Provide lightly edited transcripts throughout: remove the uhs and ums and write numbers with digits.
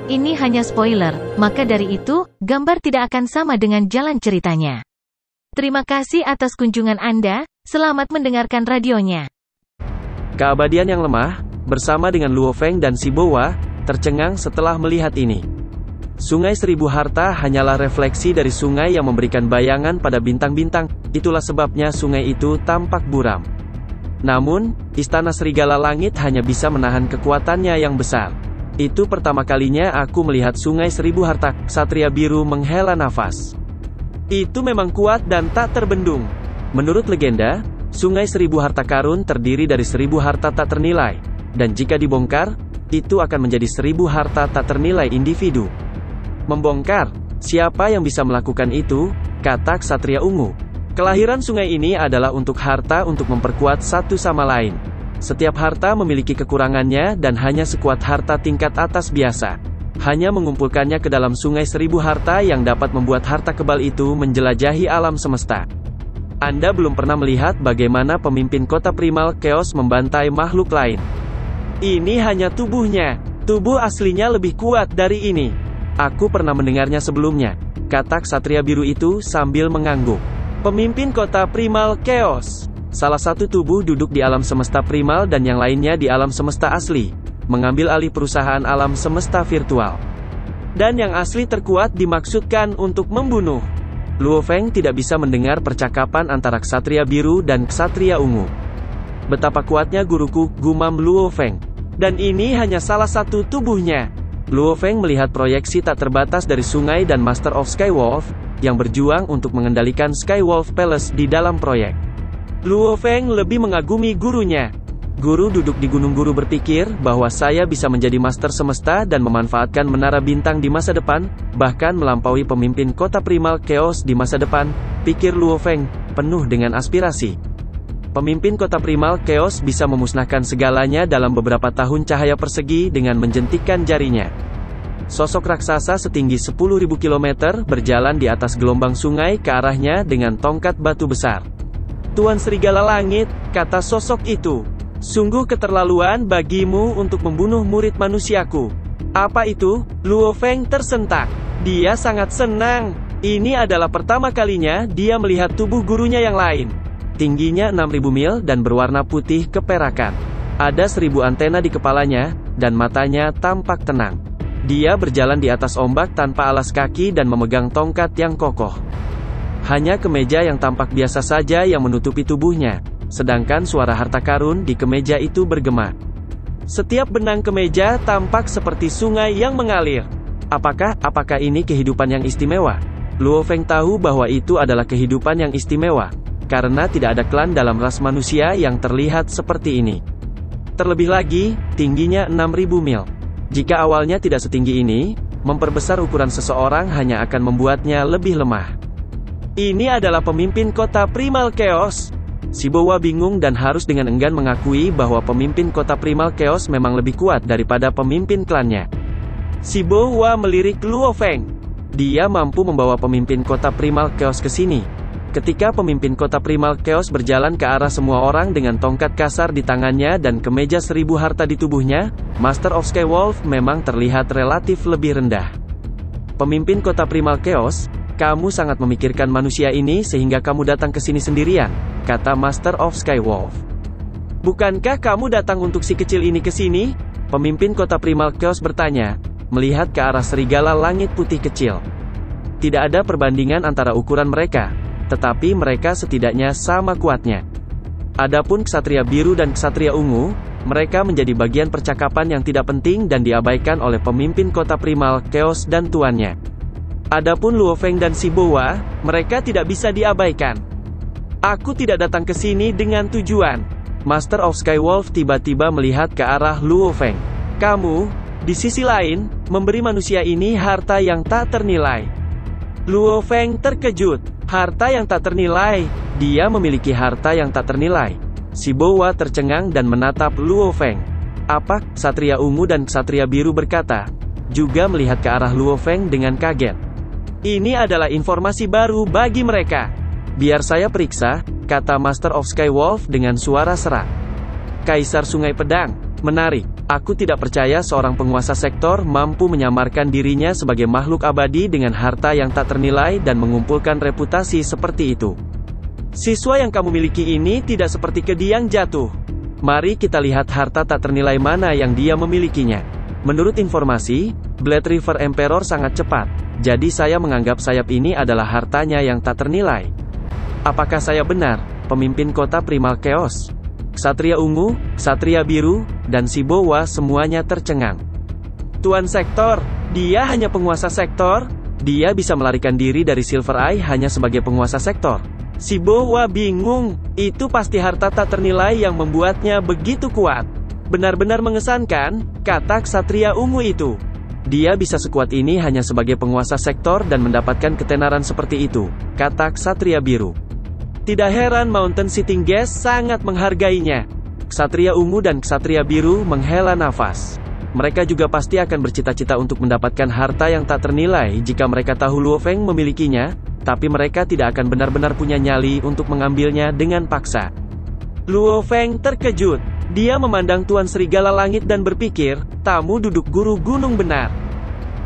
Ini hanya spoiler, maka dari itu, gambar tidak akan sama dengan jalan ceritanya. Terima kasih atas kunjungan Anda, selamat mendengarkan radionya. Keabadian yang lemah, bersama dengan Luo Feng dan Si Bowa, tercengang setelah melihat ini. Sungai Seribu Harta hanyalah refleksi dari sungai yang memberikan bayangan pada bintang-bintang, itulah sebabnya sungai itu tampak buram. Namun, Istana Serigala Langit hanya bisa menahan kekuatannya yang besar. Itu pertama kalinya aku melihat Sungai Seribu Harta. Ksatria Biru menghela nafas. Itu memang kuat dan tak terbendung. Menurut legenda, Sungai Seribu Harta Karun terdiri dari 1000 harta tak ternilai. Dan jika dibongkar, itu akan menjadi 1000 harta tak ternilai individu. Membongkar, siapa yang bisa melakukan itu? Kata Ksatria Ungu. Kelahiran sungai ini adalah untuk harta untuk memperkuat satu sama lain. Setiap harta memiliki kekurangannya dan hanya sekuat harta tingkat atas biasa. Hanya mengumpulkannya ke dalam Sungai Seribu Harta yang dapat membuat harta kebal itu menjelajahi alam semesta. Anda belum pernah melihat bagaimana pemimpin kota primal Chaos membantai makhluk lain. Ini hanya tubuhnya. Tubuh aslinya lebih kuat dari ini. Aku pernah mendengarnya sebelumnya, kata Ksatria Biru itu sambil mengangguk. Pemimpin kota primal Chaos. Salah satu tubuh duduk di alam semesta primal dan yang lainnya di alam semesta asli, mengambil alih perusahaan alam semesta virtual. Dan yang asli terkuat dimaksudkan untuk membunuh. Luo Feng tidak bisa mendengar percakapan antara Ksatria Biru dan Ksatria Ungu. Betapa kuatnya guruku, gumam Luo Feng. Dan ini hanya salah satu tubuhnya. Luo Feng melihat proyeksi tak terbatas dari sungai dan Master of Skywolf, yang berjuang untuk mengendalikan Skywolf Palace di dalam proyek. Luo Feng lebih mengagumi gurunya. Guru duduk di Gunung Guru berpikir bahwa saya bisa menjadi master semesta dan memanfaatkan menara bintang di masa depan, bahkan melampaui pemimpin kota primal Chaos di masa depan, pikir Luo Feng, penuh dengan aspirasi. Pemimpin kota primal Chaos bisa memusnahkan segalanya dalam beberapa tahun cahaya persegi dengan menjentikkan jarinya. Sosok raksasa setinggi 10.000 km berjalan di atas gelombang sungai ke arahnya dengan tongkat batu besar. Tuan Serigala Langit, kata sosok itu, sungguh keterlaluan bagimu untuk membunuh murid manusiaku. Apa itu? Luo Feng tersentak. Dia sangat senang. Ini adalah pertama kalinya dia melihat tubuh gurunya yang lain. Tingginya 6.000 mil dan berwarna putih keperakan. Ada 1000 antena di kepalanya, dan matanya tampak tenang. Dia berjalan di atas ombak tanpa alas kaki dan memegang tongkat yang kokoh. Hanya kemeja yang tampak biasa saja yang menutupi tubuhnya, sedangkan suara harta karun di kemeja itu bergema. Setiap benang kemeja tampak seperti sungai yang mengalir. Apakah ini kehidupan yang istimewa? Luo Feng tahu bahwa itu adalah kehidupan yang istimewa, karena tidak ada klan dalam ras manusia yang terlihat seperti ini. Terlebih lagi, tingginya 6.000 mil. Jika awalnya tidak setinggi ini, memperbesar ukuran seseorang hanya akan membuatnya lebih lemah. Ini adalah pemimpin kota primal Chaos. Si Bowa bingung dan harus dengan enggan mengakui bahwa pemimpin kota primal Chaos memang lebih kuat daripada pemimpin klannya. Si Bowa melirik Luo Feng. Dia mampu membawa pemimpin kota primal Chaos ke sini. Ketika pemimpin kota primal Chaos berjalan ke arah semua orang dengan tongkat kasar di tangannya dan kemeja 1000 harta di tubuhnya, Master of Skywolf memang terlihat relatif lebih rendah. Pemimpin kota primal Chaos, kamu sangat memikirkan manusia ini sehingga kamu datang ke sini sendirian, kata Master of Skywolf. Bukankah kamu datang untuk si kecil ini ke sini? Pemimpin kota primal Chaos bertanya, melihat ke arah serigala langit putih kecil. Tidak ada perbandingan antara ukuran mereka, tetapi mereka setidaknya sama kuatnya. Adapun Ksatria Biru dan Ksatria Ungu, mereka menjadi bagian percakapan yang tidak penting dan diabaikan oleh pemimpin kota primal Chaos dan tuannya. Adapun Luo Feng dan Si Bowa, mereka tidak bisa diabaikan. Aku tidak datang ke sini dengan tujuan. Master of Skywolf tiba-tiba melihat ke arah Luo Feng. Kamu, di sisi lain, memberi manusia ini harta yang tak ternilai. Luo Feng terkejut. Harta yang tak ternilai. Dia memiliki harta yang tak ternilai. Si Bowa tercengang dan menatap Luo Feng. Apa? Ksatria Ungu dan Ksatria Biru berkata, juga melihat ke arah Luo Feng dengan kaget. Ini adalah informasi baru bagi mereka. Biar saya periksa, kata Master of Skywolf dengan suara serak. Kaisar Sungai Pedang, menarik. Aku tidak percaya seorang penguasa sektor mampu menyamarkan dirinya sebagai makhluk abadi dengan harta yang tak ternilai dan mengumpulkan reputasi seperti itu. Siswa yang kamu miliki ini tidak seperti kedi yang jatuh. Mari kita lihat harta tak ternilai mana yang dia memilikinya. Menurut informasi, Blade River Emperor sangat cepat, jadi saya menganggap sayap ini adalah hartanya yang tak ternilai. Apakah saya benar, pemimpin kota Primal Chaos? Ksatria Ungu, Ksatria Biru, dan Shibowa semuanya tercengang. Tuan Sektor, dia hanya penguasa sektor? Dia bisa melarikan diri dari Silver Eye hanya sebagai penguasa sektor. Shibowa bingung, itu pasti harta tak ternilai yang membuatnya begitu kuat. Benar-benar mengesankan, kata Ksatria Ungu itu. Dia bisa sekuat ini hanya sebagai penguasa sektor dan mendapatkan ketenaran seperti itu, kata Ksatria Biru. Tidak heran Mountain Sitting Guest sangat menghargainya. Ksatria Ungu dan Ksatria Biru menghela nafas. Mereka juga pasti akan bercita-cita untuk mendapatkan harta yang tak ternilai jika mereka tahu Luo Feng memilikinya, tapi mereka tidak akan benar-benar punya nyali untuk mengambilnya dengan paksa. Luo Feng terkejut. Dia memandang Tuan Serigala Langit dan berpikir, tamu duduk guru gunung benar.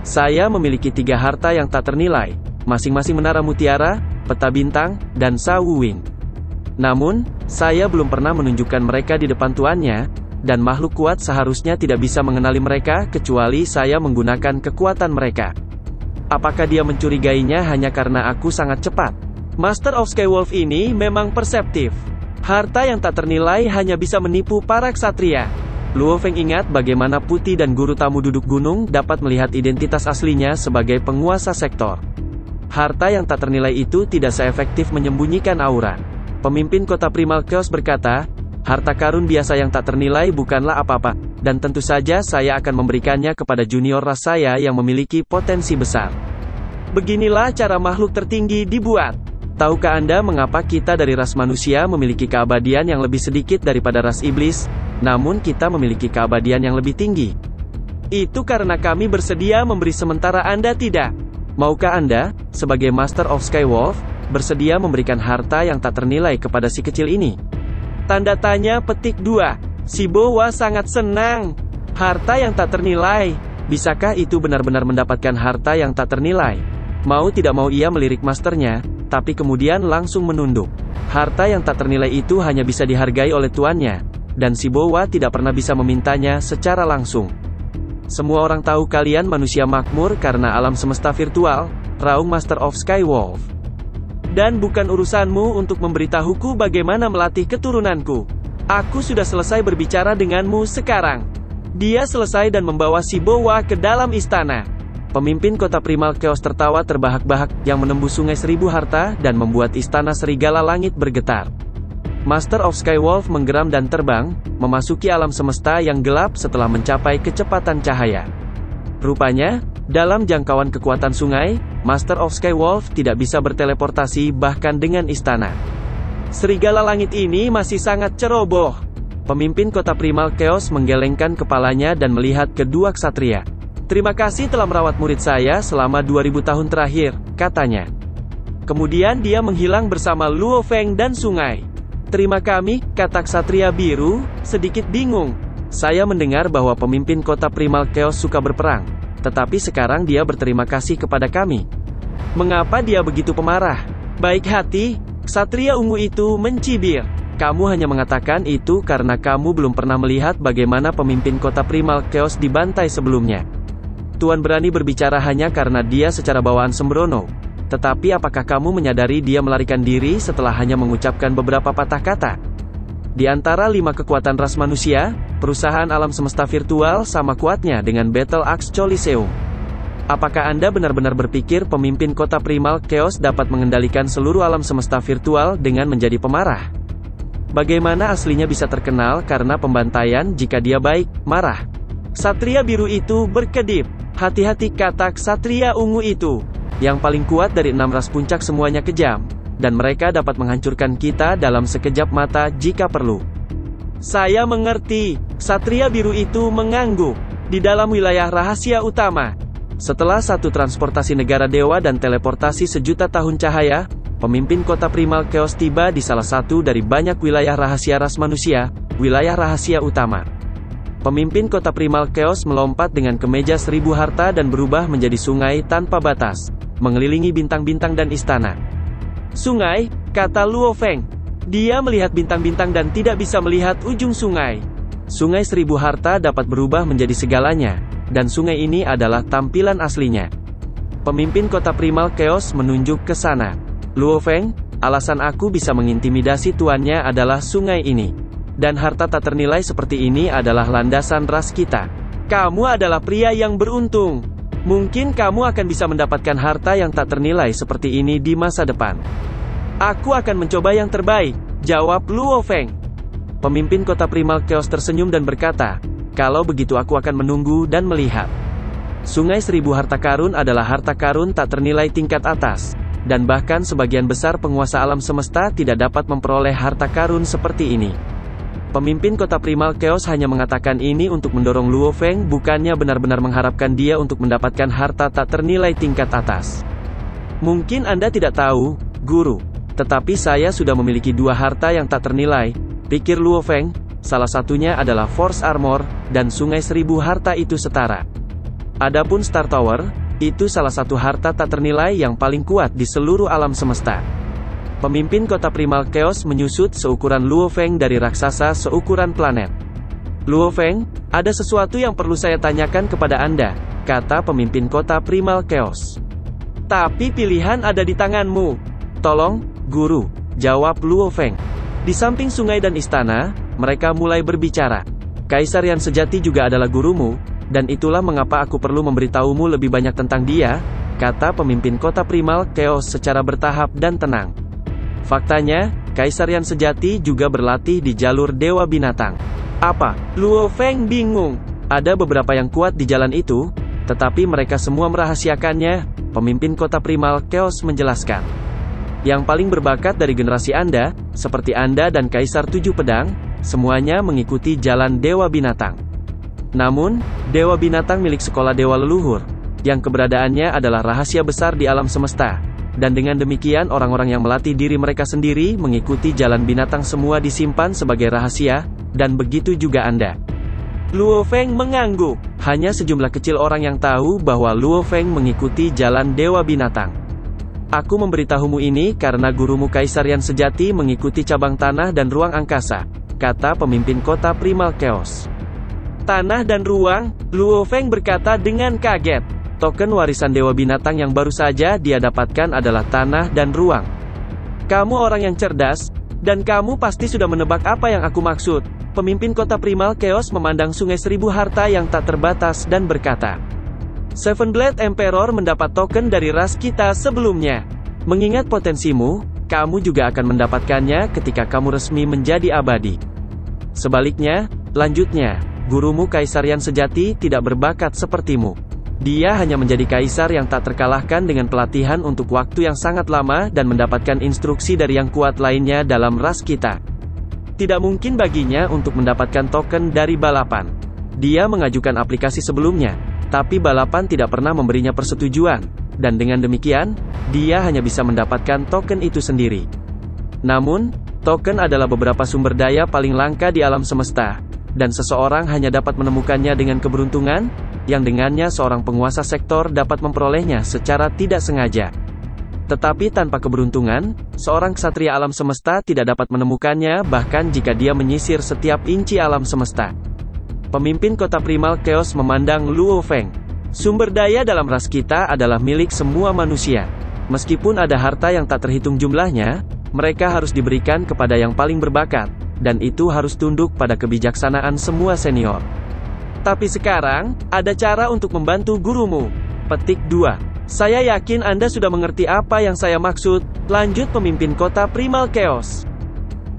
Saya memiliki 3 harta yang tak ternilai, masing-masing menara mutiara, peta bintang, dan Sawuwing. Namun, saya belum pernah menunjukkan mereka di depan tuannya, dan makhluk kuat seharusnya tidak bisa mengenali mereka kecuali saya menggunakan kekuatan mereka. Apakah dia mencurigainya hanya karena aku sangat cepat? Master of Skywolf ini memang perseptif. Harta yang tak ternilai hanya bisa menipu para ksatria. Luo Feng ingat bagaimana Putih dan guru tamu duduk gunung dapat melihat identitas aslinya sebagai penguasa sektor. Harta yang tak ternilai itu tidak seefektif menyembunyikan aura. Pemimpin kota Primal Chaos berkata, harta karun biasa yang tak ternilai bukanlah apa-apa, dan tentu saja saya akan memberikannya kepada junior ras saya yang memiliki potensi besar. Beginilah cara makhluk tertinggi dibuat. Tahukah Anda mengapa kita dari ras manusia memiliki keabadian yang lebih sedikit daripada ras iblis, namun kita memiliki keabadian yang lebih tinggi? Itu karena kami bersedia memberi sementara Anda tidak. Maukah Anda, sebagai Master of Skywolf, bersedia memberikan harta yang tak ternilai kepada si kecil ini? Tanda tanya petik 2. Shibowa sangat senang. Harta yang tak ternilai. Bisakah itu benar-benar mendapatkan harta yang tak ternilai? Mau tidak mau ia melirik masternya, tapi kemudian langsung menunduk. Harta yang tak ternilai itu hanya bisa dihargai oleh tuannya, dan Shibowa tidak pernah bisa memintanya secara langsung. Semua orang tahu kalian manusia makmur karena alam semesta virtual, raung Master of Skywolf. Dan bukan urusanmu untuk memberitahuku bagaimana melatih keturunanku. Aku sudah selesai berbicara denganmu sekarang. Dia selesai dan membawa Shibowa ke dalam istana. Pemimpin kota Primal Chaos tertawa terbahak-bahak yang menembus sungai 1000 harta dan membuat istana Serigala Langit bergetar. Master of Skywolf menggeram dan terbang, memasuki alam semesta yang gelap setelah mencapai kecepatan cahaya. Rupanya, dalam jangkauan kekuatan sungai, Master of Skywolf tidak bisa berteleportasi bahkan dengan istana. Serigala Langit ini masih sangat ceroboh. Pemimpin kota Primal Chaos menggelengkan kepalanya dan melihat kedua ksatria. Terima kasih telah merawat murid saya selama 2000 tahun terakhir, katanya. Kemudian dia menghilang bersama Luo Feng dan sungai. Terima kami, kata Ksatria Biru, sedikit bingung. Saya mendengar bahwa pemimpin kota Primal Chaos suka berperang, tetapi sekarang dia berterima kasih kepada kami. Mengapa dia begitu pemarah? Baik hati, Ksatria Ungu itu mencibir. Kamu hanya mengatakan itu karena kamu belum pernah melihat bagaimana pemimpin kota Primal Chaos dibantai sebelumnya. Tuan berani berbicara hanya karena dia secara bawaan sembrono. Tetapi apakah kamu menyadari dia melarikan diri setelah hanya mengucapkan beberapa patah kata? Di antara 5 kekuatan ras manusia, perusahaan alam semesta virtual sama kuatnya dengan Battle Axe Coliseum. Apakah Anda benar-benar berpikir pemimpin kota Primal Chaos dapat mengendalikan seluruh alam semesta virtual dengan menjadi pemarah? Bagaimana aslinya bisa terkenal karena pembantaian jika dia baik, marah? Ksatria Biru itu berkedip. Hati-hati, kata Ksatria Ungu itu. Yang paling kuat dari 6 ras puncak semuanya kejam, dan mereka dapat menghancurkan kita dalam sekejap mata jika perlu. Saya mengerti, Ksatria Biru itu mengangguk. Di dalam wilayah rahasia utama. Setelah satu transportasi negara dewa dan teleportasi sejuta tahun cahaya, pemimpin kota Primal Chaos tiba di salah satu dari banyak wilayah rahasia ras manusia, wilayah rahasia utama. Pemimpin kota primal chaos melompat dengan kemeja 1000 harta dan berubah menjadi sungai tanpa batas, mengelilingi bintang-bintang dan istana. Sungai, kata Luo Feng. Dia melihat bintang-bintang dan tidak bisa melihat ujung sungai. Sungai 1000 harta dapat berubah menjadi segalanya, dan sungai ini adalah tampilan aslinya. Pemimpin kota primal chaos menunjuk ke sana. Luo Feng, alasan aku bisa mengintimidasi tuannya adalah sungai ini. Dan harta tak ternilai seperti ini adalah landasan ras kita. Kamu adalah pria yang beruntung. Mungkin kamu akan bisa mendapatkan harta yang tak ternilai seperti ini di masa depan. Aku akan mencoba yang terbaik, jawab Luo Feng. Pemimpin kota primal chaos tersenyum dan berkata, kalau begitu aku akan menunggu dan melihat. Sungai 1000 harta karun adalah harta karun tak ternilai tingkat atas. Dan bahkan sebagian besar penguasa alam semesta tidak dapat memperoleh harta karun seperti ini. Pemimpin kota primal chaos hanya mengatakan ini untuk mendorong Luo Feng, bukannya benar-benar mengharapkan dia untuk mendapatkan harta tak ternilai tingkat atas. Mungkin Anda tidak tahu, Guru, tetapi saya sudah memiliki 2 harta yang tak ternilai, pikir Luo Feng, salah satunya adalah Force Armor, dan sungai 1000 harta itu setara. Adapun Star Tower, itu salah satu harta tak ternilai yang paling kuat di seluruh alam semesta. Pemimpin kota primal chaos menyusut seukuran Luo Feng dari raksasa seukuran planet. Luo Feng, ada sesuatu yang perlu saya tanyakan kepada Anda, kata pemimpin kota primal chaos. Tapi pilihan ada di tanganmu. Tolong, Guru, jawab Luo Feng. Di samping sungai dan istana, mereka mulai berbicara. Kaisar yang sejati juga adalah gurumu, dan itulah mengapa aku perlu memberitahumu lebih banyak tentang dia, kata pemimpin kota primal chaos secara bertahap dan tenang. Faktanya, Kaisar yang sejati juga berlatih di jalur Dewa Binatang. Apa? Luo Feng bingung. Ada beberapa yang kuat di jalan itu, tetapi mereka semua merahasiakannya, pemimpin kota primal chaos menjelaskan. Yang paling berbakat dari generasi Anda, seperti Anda dan Kaisar 7 Pedang, semuanya mengikuti jalan Dewa Binatang. Namun, Dewa Binatang milik sekolah Dewa Leluhur, yang keberadaannya adalah rahasia besar di alam semesta. Dan dengan demikian orang-orang yang melatih diri mereka sendiri mengikuti jalan binatang semua disimpan sebagai rahasia, dan begitu juga Anda. Luo Feng mengangguk. Hanya sejumlah kecil orang yang tahu bahwa Luo Feng mengikuti jalan Dewa Binatang. Aku memberitahumu ini karena gurumu Kaisar yang sejati mengikuti cabang tanah dan ruang angkasa, kata pemimpin kota primal chaos. Tanah dan ruang, Luo Feng berkata dengan kaget. Token warisan Dewa Binatang yang baru saja dia dapatkan adalah tanah dan ruang. Kamu orang yang cerdas, dan kamu pasti sudah menebak apa yang aku maksud. Pemimpin kota primal chaos memandang sungai 1000 harta yang tak terbatas dan berkata, Seven Blade Emperor mendapat token dari ras kita sebelumnya. Mengingat potensimu, kamu juga akan mendapatkannya ketika kamu resmi menjadi abadi. Sebaliknya, lanjutnya, gurumu Kaisar yang sejati tidak berbakat sepertimu. Dia hanya menjadi kaisar yang tak terkalahkan dengan pelatihan untuk waktu yang sangat lama dan mendapatkan instruksi dari yang kuat lainnya dalam ras kita. Tidak mungkin baginya untuk mendapatkan token dari balapan. Dia mengajukan aplikasi sebelumnya, tapi balapan tidak pernah memberinya persetujuan, dan dengan demikian, dia hanya bisa mendapatkan token itu sendiri. Namun, token adalah beberapa sumber daya paling langka di alam semesta, dan seseorang hanya dapat menemukannya dengan keberuntungan, yang dengannya seorang penguasa sektor dapat memperolehnya secara tidak sengaja. Tetapi tanpa keberuntungan, seorang ksatria alam semesta tidak dapat menemukannya bahkan jika dia menyisir setiap inci alam semesta. Pemimpin kota primal chaos memandang Luo Feng. Sumber daya dalam ras kita adalah milik semua manusia. Meskipun ada harta yang tak terhitung jumlahnya, mereka harus diberikan kepada yang paling berbakat, dan itu harus tunduk pada kebijaksanaan semua senior. Tapi sekarang, ada cara untuk membantu gurumu. Petik 2. Saya yakin Anda sudah mengerti apa yang saya maksud, lanjut pemimpin kota primal chaos.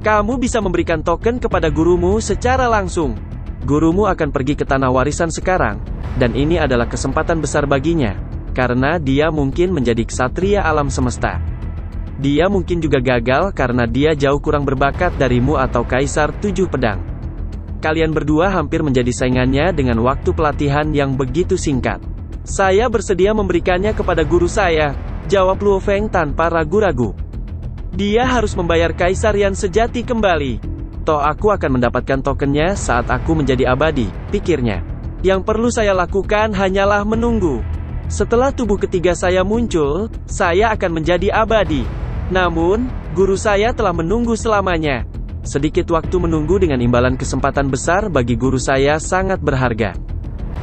Kamu bisa memberikan token kepada gurumu secara langsung. Gurumu akan pergi ke tanah warisan sekarang, dan ini adalah kesempatan besar baginya, karena dia mungkin menjadi ksatria alam semesta. Dia mungkin juga gagal karena dia jauh kurang berbakat darimu atau Kaisar 7 Pedang. Kalian berdua hampir menjadi saingannya dengan waktu pelatihan yang begitu singkat. Saya bersedia memberikannya kepada guru saya, jawab Luo Feng tanpa ragu-ragu. Dia harus membayar Kaisar yang sejati kembali. Toh aku akan mendapatkan tokennya saat aku menjadi abadi, pikirnya. Yang perlu saya lakukan hanyalah menunggu. Setelah tubuh ketiga saya muncul, saya akan menjadi abadi. Namun, guru saya telah menunggu selamanya. Sedikit waktu menunggu dengan imbalan kesempatan besar bagi guru saya sangat berharga.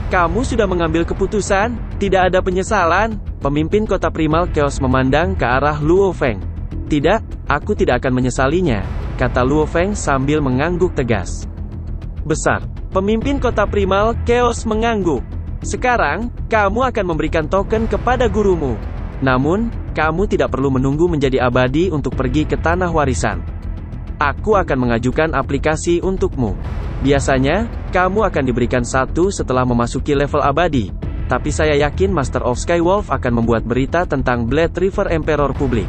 Kamu sudah mengambil keputusan, tidak ada penyesalan. Pemimpin kota primal Chaos memandang ke arah Luo Feng. Tidak, aku tidak akan menyesalinya, kata Luo Feng sambil mengangguk tegas. Besar. Pemimpin kota primal Chaos mengangguk. Sekarang, kamu akan memberikan token kepada gurumu. Namun, kamu tidak perlu menunggu menjadi abadi untuk pergi ke tanah warisan. Aku akan mengajukan aplikasi untukmu. Biasanya, kamu akan diberikan satu setelah memasuki level abadi. Tapi saya yakin Master of Skywolf akan membuat berita tentang Blade River Emperor publik.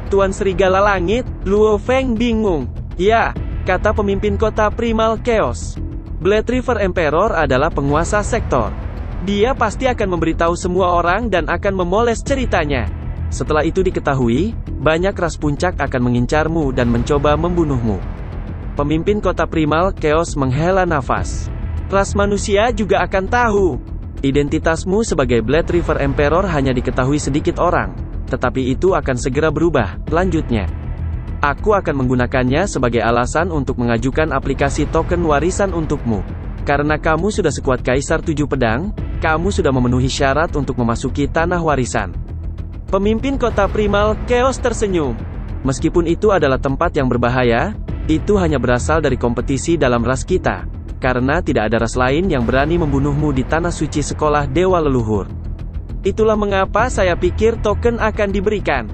Tuan Serigala Langit, Luo Feng bingung. Ya, kata pemimpin kota primal Chaos. Blade River Emperor adalah penguasa sektor. Dia pasti akan memberitahu semua orang dan akan memoles ceritanya. Setelah itu diketahui, banyak ras puncak akan mengincarmu dan mencoba membunuhmu. Pemimpin kota primal Chaos menghela nafas. Ras manusia juga akan tahu. Identitasmu sebagai Blade River Emperor hanya diketahui sedikit orang. Tetapi itu akan segera berubah, lanjutnya. Aku akan menggunakannya sebagai alasan untuk mengajukan aplikasi token warisan untukmu. Karena kamu sudah sekuat Kaisar Tujuh Pedang, kamu sudah memenuhi syarat untuk memasuki tanah warisan. Pemimpin kota primal Chaos tersenyum. Meskipun itu adalah tempat yang berbahaya, itu hanya berasal dari kompetisi dalam ras kita. Karena tidak ada ras lain yang berani membunuhmu di tanah suci sekolah dewa leluhur. Itulah mengapa saya pikir token akan diberikan.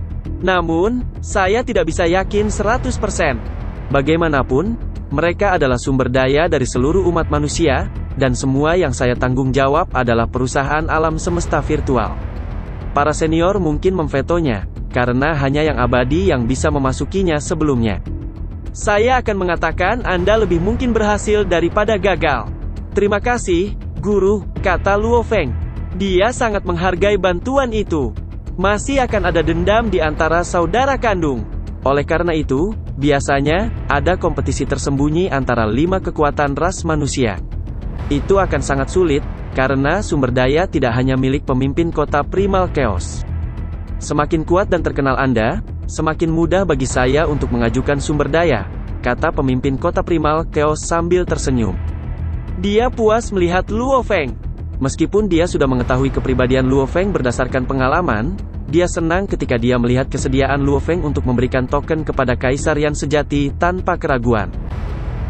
Namun, saya tidak bisa yakin 100%. Bagaimanapun, mereka adalah sumber daya dari seluruh umat manusia, dan semua yang saya tanggung jawab adalah perusahaan alam semesta virtual. Para senior mungkin memvetonya, karena hanya yang abadi yang bisa memasukinya sebelumnya. Saya akan mengatakan Anda lebih mungkin berhasil daripada gagal. Terima kasih, Guru, kata Luo Feng. Dia sangat menghargai bantuan itu. Masih akan ada dendam di antara saudara kandung. Oleh karena itu, biasanya, ada kompetisi tersembunyi antara 5 kekuatan ras manusia. Itu akan sangat sulit, karena sumber daya tidak hanya milik pemimpin kota primal Chaos. Semakin kuat dan terkenal Anda, semakin mudah bagi saya untuk mengajukan sumber daya, kata pemimpin kota primal Chaos sambil tersenyum. Dia puas melihat Luo Feng. Meskipun dia sudah mengetahui kepribadian Luo Feng berdasarkan pengalaman, dia senang ketika dia melihat kesediaan Luo Feng untuk memberikan token kepada Kaisar yang sejati tanpa keraguan.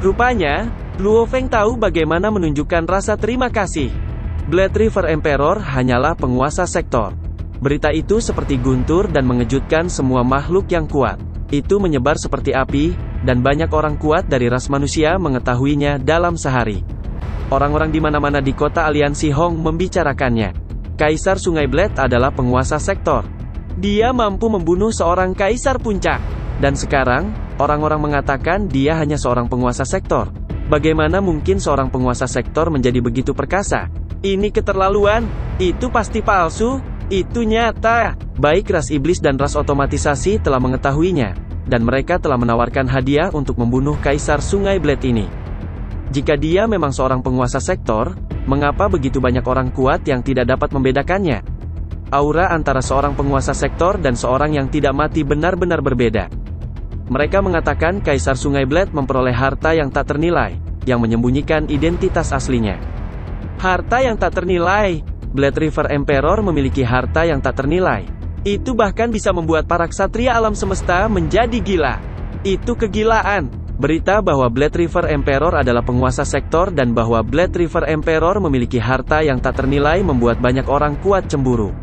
Rupanya, Luo Feng tahu bagaimana menunjukkan rasa terima kasih. Blade River Emperor hanyalah penguasa sektor. Berita itu seperti guntur dan mengejutkan semua makhluk yang kuat. Itu menyebar seperti api, dan banyak orang kuat dari ras manusia mengetahuinya dalam sehari. Orang-orang di mana-mana di kota aliansi Hong membicarakannya. Kaisar Sungai Blade adalah penguasa sektor. Dia mampu membunuh seorang kaisar puncak. Dan sekarang, orang-orang mengatakan dia hanya seorang penguasa sektor. Bagaimana mungkin seorang penguasa sektor menjadi begitu perkasa? Ini keterlaluan, itu pasti palsu, itu nyata. Baik ras iblis dan ras otomatisasi telah mengetahuinya. Dan mereka telah menawarkan hadiah untuk membunuh Kaisar Sungai Blade ini. Jika dia memang seorang penguasa sektor, mengapa begitu banyak orang kuat yang tidak dapat membedakannya? Aura antara seorang penguasa sektor dan seorang yang tidak mati benar-benar berbeda. Mereka mengatakan Kaisar Sungai Blade memperoleh harta yang tak ternilai, yang menyembunyikan identitas aslinya. Harta yang tak ternilai. Blade River Emperor memiliki harta yang tak ternilai. Itu bahkan bisa membuat para ksatria alam semesta menjadi gila. Itu kegilaan. Berita bahwa Blade River Emperor adalah penguasa sektor dan bahwa Blade River Emperor memiliki harta yang tak ternilai membuat banyak orang kuat cemburu.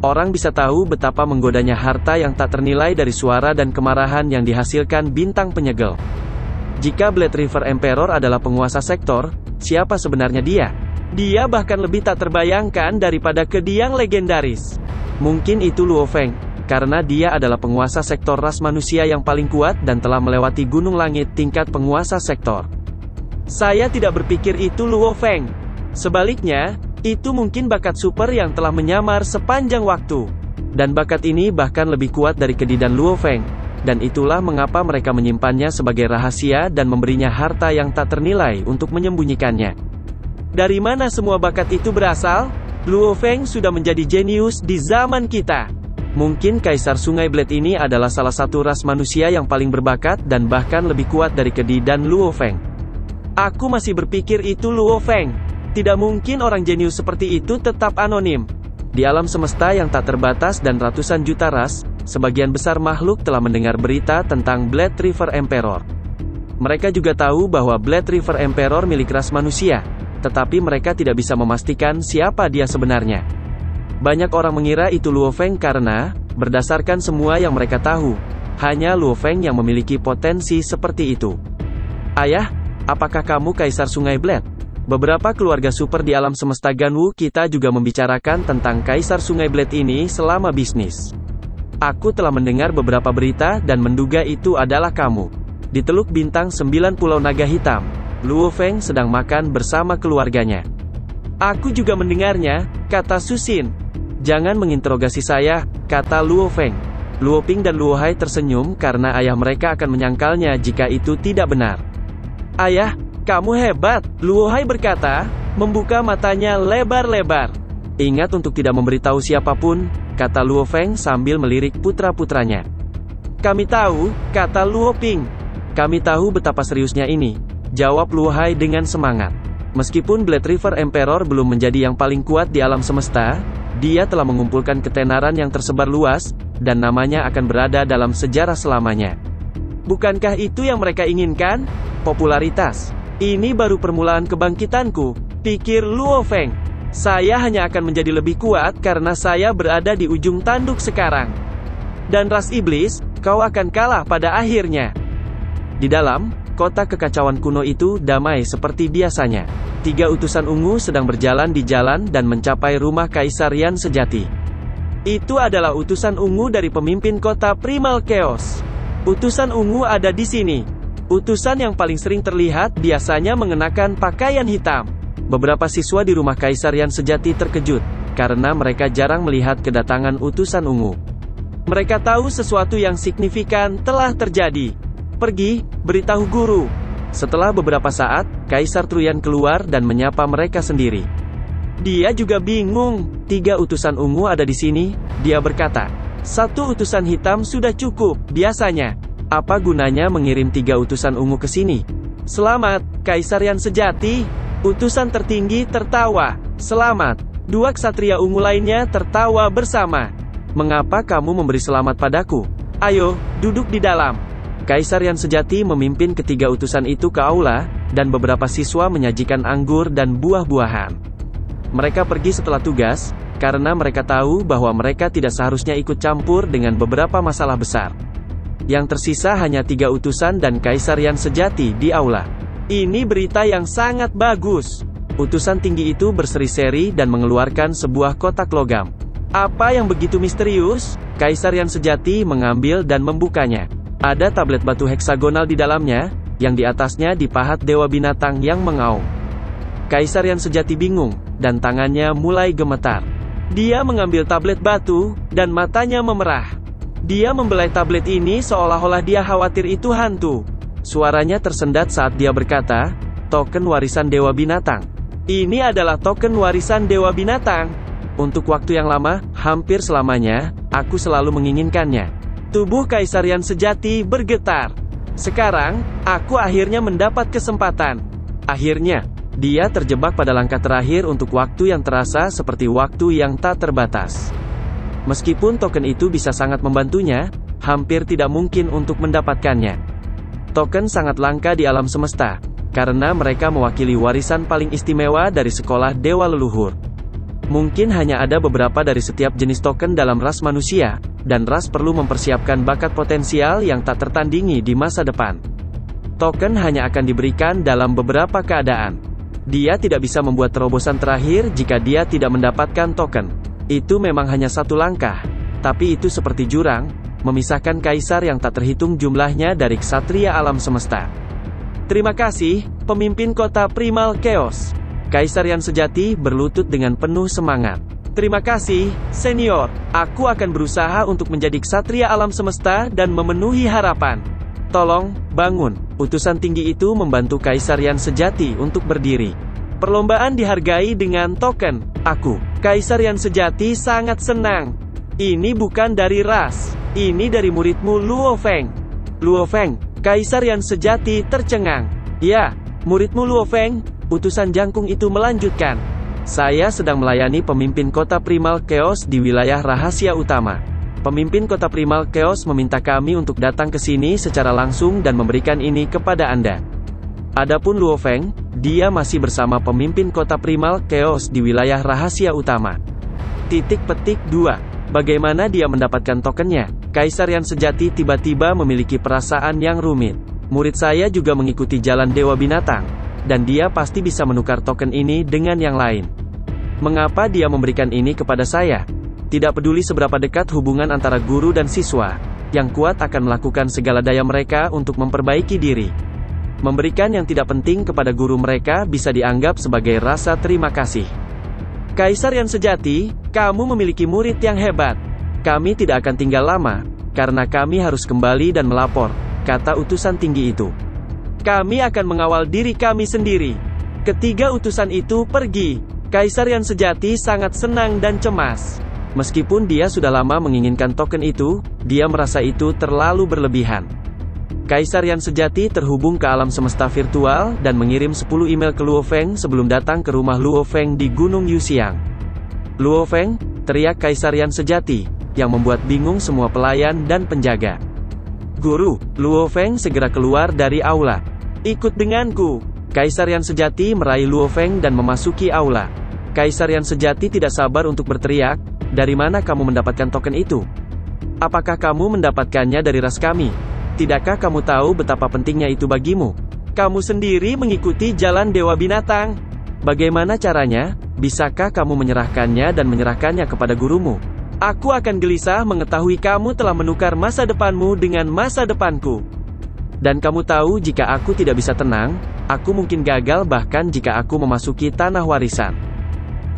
Orang bisa tahu betapa menggodanya harta yang tak ternilai dari suara dan kemarahan yang dihasilkan bintang penyegel. Jika Blade River Emperor adalah penguasa sektor, siapa sebenarnya dia? Dia bahkan lebih tak terbayangkan daripada kediang legendaris. Mungkin itu Luo Feng, karena dia adalah penguasa sektor ras manusia yang paling kuat dan telah melewati gunung langit tingkat penguasa sektor. Saya tidak berpikir itu Luo Feng. Sebaliknya, itu mungkin bakat super yang telah menyamar sepanjang waktu. Dan bakat ini bahkan lebih kuat dari kedidan Luo Feng. dan itulah mengapa mereka menyimpannya sebagai rahasia dan memberinya harta yang tak ternilai untuk menyembunyikannya. Dari mana semua bakat itu berasal? Luo Feng sudah menjadi jenius di zaman kita. Mungkin Kaisar Sungai Blade ini adalah salah satu ras manusia yang paling berbakat dan bahkan lebih kuat dari Kedi dan Luo Feng. Aku masih berpikir itu Luo Feng. Tidak mungkin orang jenius seperti itu tetap anonim. Di alam semesta yang tak terbatas dan ratusan juta ras, sebagian besar makhluk telah mendengar berita tentang Blade River Emperor. Mereka juga tahu bahwa Blade River Emperor milik ras manusia, tetapi mereka tidak bisa memastikan siapa dia sebenarnya. Banyak orang mengira itu Luo Feng karena, berdasarkan semua yang mereka tahu, hanya Luo Feng yang memiliki potensi seperti itu. Ayah, apakah kamu Kaisar Sungai Blade? Beberapa keluarga super di alam semesta Ganwu kita juga membicarakan tentang Kaisar Sungai Blade ini selama bisnis. Aku telah mendengar beberapa berita dan menduga itu adalah kamu. Di Teluk Bintang 9 Pulau Naga Hitam, Luo Feng sedang makan bersama keluarganya. Aku juga mendengarnya, kata Susin. Jangan menginterogasi saya, kata Luo Feng. Luo Ping dan Luo Hai tersenyum karena ayah mereka akan menyangkalnya jika itu tidak benar. Ayah, kamu hebat, Luo Hai berkata, membuka matanya lebar-lebar. Ingat untuk tidak memberitahu siapapun, kata Luo Feng sambil melirik putra-putranya. Kami tahu, kata Luo Ping. Kami tahu betapa seriusnya ini, jawab Luo Hai dengan semangat. Meskipun Blade River Emperor belum menjadi yang paling kuat di alam semesta, dia telah mengumpulkan ketenaran yang tersebar luas, dan namanya akan berada dalam sejarah selamanya. Bukankah itu yang mereka inginkan? Popularitas. Ini baru permulaan kebangkitanku, pikir Luo Feng. Saya hanya akan menjadi lebih kuat karena saya berada di ujung tanduk sekarang. Dan ras iblis, kau akan kalah pada akhirnya. Di dalam kota kekacauan kuno itu damai seperti biasanya. 3 utusan ungu sedang berjalan di jalan dan mencapai rumah Kaisar Yan sejati. Itu adalah utusan ungu dari pemimpin kota Primal Chaos. Utusan ungu ada di sini. Utusan yang paling sering terlihat biasanya mengenakan pakaian hitam. Beberapa siswa di rumah Kaisar Yan sejati terkejut, karena mereka jarang melihat kedatangan utusan ungu. Mereka tahu sesuatu yang signifikan telah terjadi. Pergi, beritahu guru. Setelah beberapa saat, Kaisar Truyan keluar dan menyapa mereka sendiri. Dia juga bingung, 3 utusan ungu ada di sini, dia berkata. 1 utusan hitam sudah cukup, biasanya. Apa gunanya mengirim 3 utusan ungu ke sini? Selamat, Kaisar Yan sejati. Utusan tertinggi tertawa. Selamat. 2 ksatria ungu lainnya tertawa bersama. Mengapa kamu memberi selamat padaku? Ayo, duduk di dalam. Kaisar Yan sejati memimpin ketiga utusan itu ke aula, dan beberapa siswa menyajikan anggur dan buah-buahan. Mereka pergi setelah tugas, karena mereka tahu bahwa mereka tidak seharusnya ikut campur dengan beberapa masalah besar. Yang tersisa hanya 3 utusan dan Kaisar Yan sejati di aula. Ini berita yang sangat bagus. Utusan tinggi itu berseri-seri dan mengeluarkan sebuah kotak logam. Apa yang begitu misterius? Kaisar Yan sejati mengambil dan membukanya. Ada tablet batu heksagonal di dalamnya, yang di atasnya dipahat dewa binatang yang mengaum. Kaisar Yan sejati bingung, dan tangannya mulai gemetar. Dia mengambil tablet batu, dan matanya memerah. Dia membelai tablet ini seolah-olah dia khawatir itu hantu. Suaranya tersendat saat dia berkata, token warisan dewa binatang. Ini adalah token warisan dewa binatang. Untuk waktu yang lama, hampir selamanya, aku selalu menginginkannya. Tubuh Kaisar Yan sejati bergetar. Sekarang, aku akhirnya mendapat kesempatan. Akhirnya, dia terjebak pada langkah terakhir untuk waktu yang terasa seperti waktu yang tak terbatas. Meskipun token itu bisa sangat membantunya, hampir tidak mungkin untuk mendapatkannya. Token sangat langka di alam semesta, karena mereka mewakili warisan paling istimewa dari sekolah dewa leluhur. Mungkin hanya ada beberapa dari setiap jenis token dalam ras manusia, dan ras perlu mempersiapkan bakat potensial yang tak tertandingi di masa depan. Token hanya akan diberikan dalam beberapa keadaan. Dia tidak bisa membuat terobosan terakhir jika dia tidak mendapatkan token. Itu memang hanya 1 langkah, tapi itu seperti jurang, memisahkan kaisar yang tak terhitung jumlahnya dari ksatria alam semesta. Terima kasih, pemimpin kota Primal Chaos. Kaisar Yan sejati berlutut dengan penuh semangat. Terima kasih, senior. Aku akan berusaha untuk menjadi ksatria alam semesta dan memenuhi harapan. Tolong, bangun. Utusan tinggi itu membantu Kaisar yang sejati untuk berdiri. Perlombaan dihargai dengan token. Aku, Kaisar yang sejati sangat senang. Ini bukan dari ras. Ini dari muridmu Luo Feng. Luo Feng, Kaisar yang sejati tercengang. Ya, muridmu Luo Feng, utusan jangkung itu melanjutkan. Saya sedang melayani pemimpin kota Primal Chaos di wilayah rahasia utama. Pemimpin kota Primal Chaos meminta kami untuk datang ke sini secara langsung dan memberikan ini kepada Anda. Adapun Luo Feng, dia masih bersama pemimpin kota Primal Chaos di wilayah rahasia utama. Titik petik 2. Bagaimana dia mendapatkan tokennya? Kaisar yang sejati tiba-tiba memiliki perasaan yang rumit. Murid saya juga mengikuti jalan Dewa Binatang, dan dia pasti bisa menukar token ini dengan yang lain. Mengapa dia memberikan ini kepada saya? Tidak peduli seberapa dekat hubungan antara guru dan siswa, yang kuat akan melakukan segala daya mereka untuk memperbaiki diri. Memberikan yang tidak penting kepada guru mereka bisa dianggap sebagai rasa terima kasih. Kaisar yang sejati, kamu memiliki murid yang hebat. Kami tidak akan tinggal lama, karena kami harus kembali dan melapor, kata utusan tinggi itu. Kami akan mengawal diri kami sendiri. Ketiga utusan itu pergi. Kaisar yang sejati sangat senang dan cemas. Meskipun dia sudah lama menginginkan token itu, dia merasa itu terlalu berlebihan. Kaisar yang sejati terhubung ke alam semesta virtual dan mengirim 10 email ke Luo Feng sebelum datang ke rumah Luo Feng di Gunung Yuxiang. Luo Feng, teriak Kaisar yang sejati, yang membuat bingung semua pelayan dan penjaga. Guru, Luo Feng segera keluar dari aula. Ikut denganku. Kaisar yang sejati meraih Luo Feng dan memasuki aula. Kaisar yang sejati tidak sabar untuk berteriak, dari mana kamu mendapatkan token itu? Apakah kamu mendapatkannya dari ras kami? Tidakkah kamu tahu betapa pentingnya itu bagimu? Kamu sendiri mengikuti jalan Dewa Binatang. Bagaimana caranya? Bisakah kamu menyerahkannya dan menyerahkannya kepada gurumu? Aku akan gelisah mengetahui kamu telah menukar masa depanmu dengan masa depanku. Dan kamu tahu jika aku tidak bisa tenang, aku mungkin gagal bahkan jika aku memasuki tanah warisan.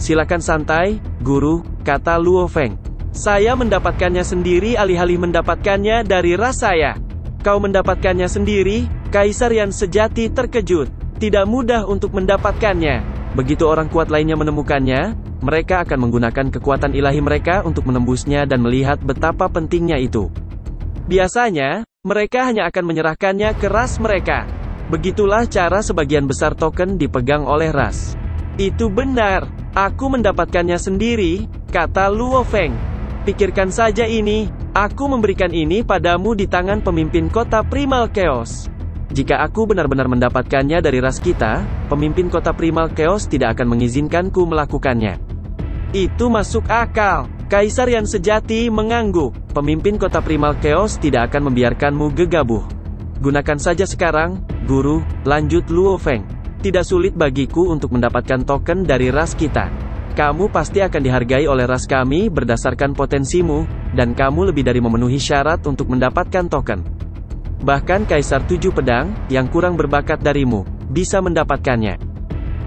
Silakan santai, guru, kata Luo Feng. Saya mendapatkannya sendiri alih-alih mendapatkannya dari ras saya. Kau mendapatkannya sendiri, Kaisar yang sejati terkejut. Tidak mudah untuk mendapatkannya. Begitu orang kuat lainnya menemukannya, mereka akan menggunakan kekuatan ilahi mereka untuk menembusnya dan melihat betapa pentingnya itu. Biasanya, mereka hanya akan menyerahkannya ke ras mereka. Begitulah cara sebagian besar token dipegang oleh ras. Itu benar, aku mendapatkannya sendiri, kata Luo Feng. Pikirkan saja ini, aku memberikan ini padamu di tangan pemimpin kota Primal Chaos. Jika aku benar-benar mendapatkannya dari ras kita, pemimpin kota Primal Chaos tidak akan mengizinkanku melakukannya. Itu masuk akal. Kaisar yang sejati mengangguk. Pemimpin kota Primal Chaos tidak akan membiarkanmu gegabah. Gunakan saja sekarang, guru, lanjut Luo Feng. Tidak sulit bagiku untuk mendapatkan token dari ras kita. Kamu pasti akan dihargai oleh ras kami berdasarkan potensimu, dan kamu lebih dari memenuhi syarat untuk mendapatkan token. Bahkan Kaisar 7 Pedang, yang kurang berbakat darimu, bisa mendapatkannya.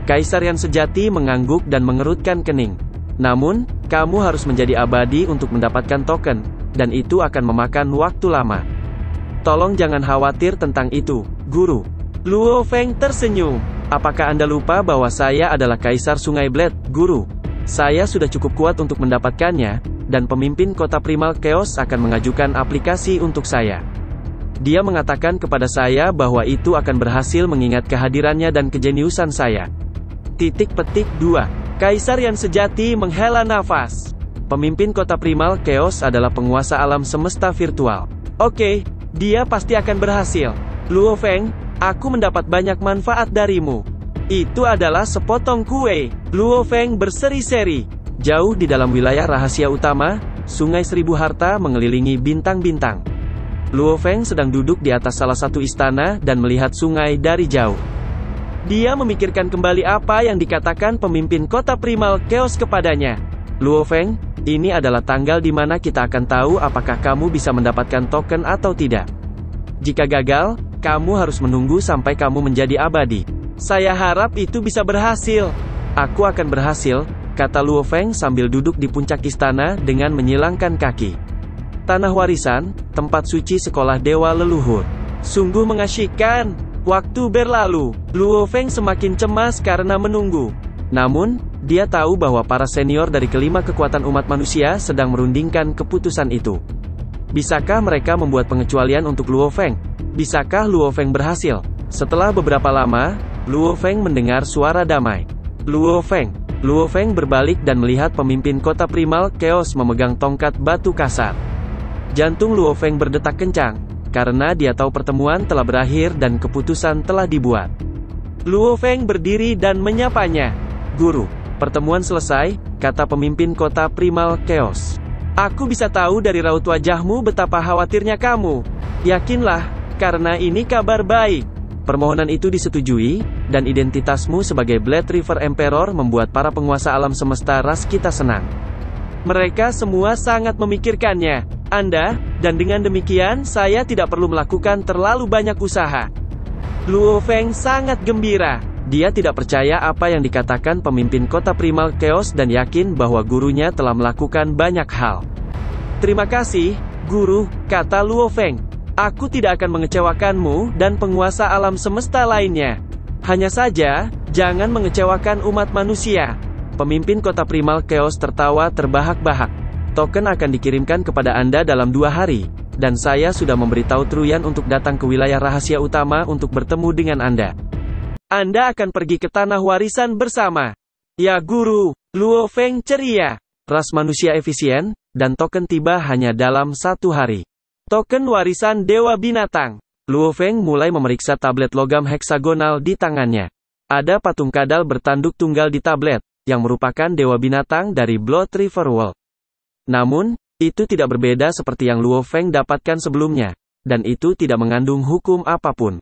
Kaisar yang sejati mengangguk dan mengerutkan kening. Namun, kamu harus menjadi abadi untuk mendapatkan token, dan itu akan memakan waktu lama. Tolong jangan khawatir tentang itu, guru. Luo Feng tersenyum. Apakah Anda lupa bahwa saya adalah Kaisar Sungai Blade, guru? Saya sudah cukup kuat untuk mendapatkannya, dan pemimpin kota Primal Chaos akan mengajukan aplikasi untuk saya. Dia mengatakan kepada saya bahwa itu akan berhasil mengingat kehadirannya dan kejeniusan saya. Titik petik 2. Kaisar yang sejati menghela nafas. Pemimpin kota Primal Chaos adalah penguasa alam semesta virtual. Oke, dia pasti akan berhasil. Luo Feng, aku mendapat banyak manfaat darimu. Itu adalah sepotong kue. Luo Feng berseri-seri. Jauh di dalam wilayah rahasia utama, Sungai Seribu Harta mengelilingi bintang-bintang. Luo Feng sedang duduk di atas salah satu istana dan melihat sungai dari jauh. Dia memikirkan kembali apa yang dikatakan pemimpin kota Primal Chaos kepadanya. Luo Feng, ini adalah tanggal di mana kita akan tahu apakah kamu bisa mendapatkan token atau tidak. Jika gagal, kamu harus menunggu sampai kamu menjadi abadi. Saya harap itu bisa berhasil. Aku akan berhasil, kata Luo Feng sambil duduk di puncak istana dengan menyilangkan kaki. Tanah warisan, tempat suci sekolah dewa leluhur. Sungguh mengasyikkan. Waktu berlalu, Luo Feng semakin cemas karena menunggu. Namun, dia tahu bahwa para senior dari kelima kekuatan umat manusia sedang merundingkan keputusan itu. Bisakah mereka membuat pengecualian untuk Luo Feng? Bisakah Luo Feng berhasil? Setelah beberapa lama, Luo Feng mendengar suara damai. Luo Feng berbalik dan melihat pemimpin kota primal Chaos memegang tongkat batu kasar. Jantung Luo Feng berdetak kencang, karena dia tahu pertemuan telah berakhir dan keputusan telah dibuat. Luo Feng berdiri dan menyapanya. Guru, pertemuan selesai, kata pemimpin kota primal Chaos. Aku bisa tahu dari raut wajahmu betapa khawatirnya kamu. Yakinlah, karena ini kabar baik. Permohonan itu disetujui, dan identitasmu sebagai Blood River Emperor membuat para penguasa alam semesta ras kita senang. Mereka semua sangat memikirkannya, Anda, dan dengan demikian saya tidak perlu melakukan terlalu banyak usaha. Luo Feng sangat gembira. Dia tidak percaya apa yang dikatakan pemimpin kota primal Chaos dan yakin bahwa gurunya telah melakukan banyak hal. Terima kasih, Guru, kata Luo Feng. Aku tidak akan mengecewakanmu dan penguasa alam semesta lainnya. Hanya saja, jangan mengecewakan umat manusia. Pemimpin kota primal Chaos tertawa terbahak-bahak. Token akan dikirimkan kepada Anda dalam 2 hari, dan saya sudah memberitahu Truyan untuk datang ke wilayah rahasia utama untuk bertemu dengan Anda. Anda akan pergi ke tanah warisan bersama. Ya Guru, Luo Feng ceria. Ras manusia efisien, dan token tiba hanya dalam 1 hari. Token warisan Dewa Binatang. Luo Feng mulai memeriksa tablet logam heksagonal di tangannya. Ada patung kadal bertanduk tunggal di tablet, yang merupakan Dewa Binatang dari Blood River World. Namun, itu tidak berbeda seperti yang Luo Feng dapatkan sebelumnya, dan itu tidak mengandung hukum apapun.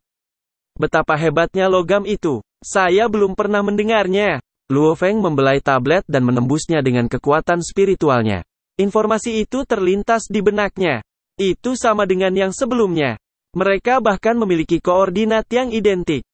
Betapa hebatnya logam itu, saya belum pernah mendengarnya. Luo Feng membelai tablet dan menembusnya dengan kekuatan spiritualnya. Informasi itu terlintas di benaknya. Itu sama dengan yang sebelumnya. Mereka bahkan memiliki koordinat yang identik.